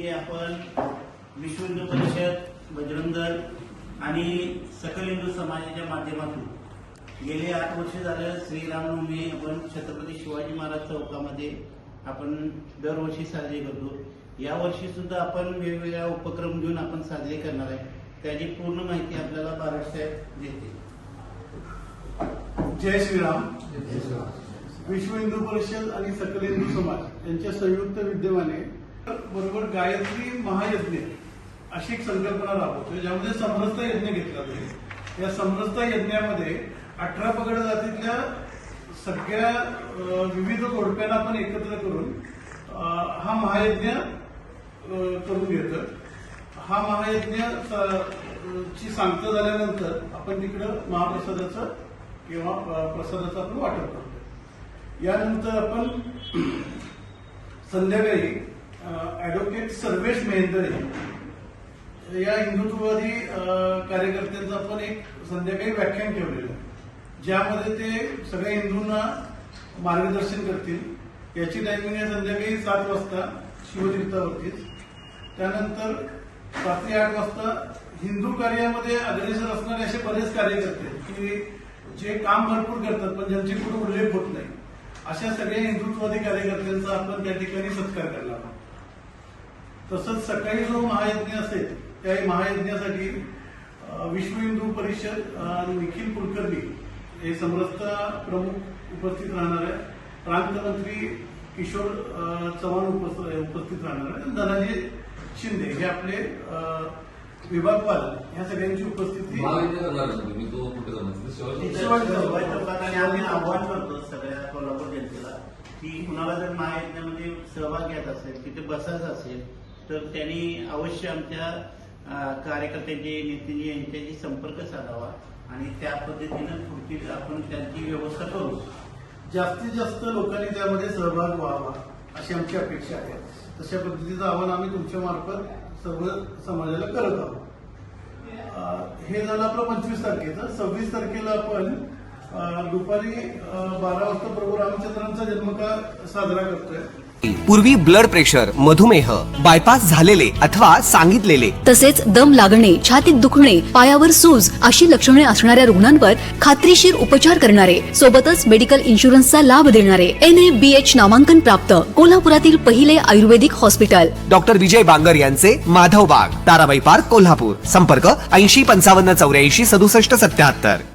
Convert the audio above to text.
की आपण विश्व हिंदू परिषद, बजरंग दल आणि सकल हिंदू समाजाच्या माध्यमातून गेले 8 वर्ष झालं श्रीरामनवमी आपण छत्रपती शिवाजी महाराज चौकामध्ये आपण दरवर्षी साजरी करतो। या वर्षी सुद्धा आपण वेगवेगळ्या उपक्रम घेऊन आपण साजरे करणार आहे। त्याची पूर्ण माहिती आपल्याला बारड साहेब देतील। जय श्रीराम। विश्व हिंदू परिषद आणि सकल हिंदू समाज यांच्या संयुक्त विद्यमाने बरोबर गायत्री महायज्ञ अशी एक संकल्पना राबवतो, ज्यामध्ये समरसता यज्ञ घेतला जाईल। या समरसता यज्ञामध्ये 18 पगड जातीतल्या सगळ्या विविध जोडप्यांना आपण एकत्र करून हा महायज्ञ करून घेतो। हा महायज्ञ ची सांगता झाल्यानंतर आपण तिकडं महाप्रसादाचं किंवा प्रसादाचं आपण वाटप करतो। यानंतर आपण संध्याकाळी ऍडव्होकेट सर्वेश मेहंदरे या हिंदुत्ववादी कार्यकर्त्यांचं आपण एक संध्याकाळी व्याख्यान ठेवलेलं आहे, ज्यामध्ये ते सगळ्या हिंदूंना मार्गदर्शन करतील। याची टायमिंग आहे संध्याकाळी 7 वाजता शिवतीर्थावरतीच। त्यानंतर रात्री 8 वाजता हिंदू कार्यामध्ये अग्रेसर असणारे असे बरेच कार्यकर्ते की जे काम भरपूर करतात पण ज्यांची कुठे उल्लेख होत नाही, अशा सगळ्या हिंदुत्ववादी कार्यकर्त्यांचा आपण त्या ठिकाणी सत्कार करणार आहोत। तसंच सकाळी जो महायज्ञ असेल त्या महायज्ञासाठी विश्व हिंदू परिषद निखिल कुलकर्णी हे समरसता प्रमुख उपस्थित राहणार आहे। प्रांत मंत्री किशोर चव्हाण उपस्थित राहणार आहे। धनाजी शिंदे हे आपले विभागपाल ह्या सगळ्यांची उपस्थिती आणि आम्ही आव्हान करतो सगळ्या कोल्हापूर जनतेला की कुणाला जर महायज्ञामध्ये सहभाग घ्यायचा असेल, तिथे बसायचं असेल तर त्यांनी अवश्य आमच्या कार्यकर्त्यांचे, नेत्यांची यांच्याशी संपर्क साधावा आणि त्या पद्धतीनं पुढची आपण त्यांची व्यवस्था करू। जास्तीत जास्त लोकांनी त्यामध्ये सहभाग व्हावा अशी आमची अपेक्षा आहे। तशा पद्धतीचं आवाहन आम्ही तुमच्या मार्फत सर्व समाजाला करत आहोत। हे झालं आपलं 25 तारखेचं। 26 तारखेला आपण दुपारी 12 वाजता प्रभू रामचंद्रांचा जन्मकाळ साजरा करतोय। पूर्वी ब्लड प्रेशर, मधुमेह, बायपास झालेले अथवा सांगितलेले, तसेच दम लागणे, छातीत दुखणे, पायावर सूज अशी लक्षणे असणाऱ्या रुग्णांवर खात्रीशीर उपचार करणारे, सोबतच मेडिकल इन्शुरन्सचा लाभ देणारे NABH नामांकन प्राप्त कोल्हापुरातील पहिले आयुर्वेदिक हॉस्पिटल डॉक्टर विजय बांगर यांचे माधवबाग, ताराबाई पार्क, कोल्हापूर। संपर्क 80 55 84 67 77।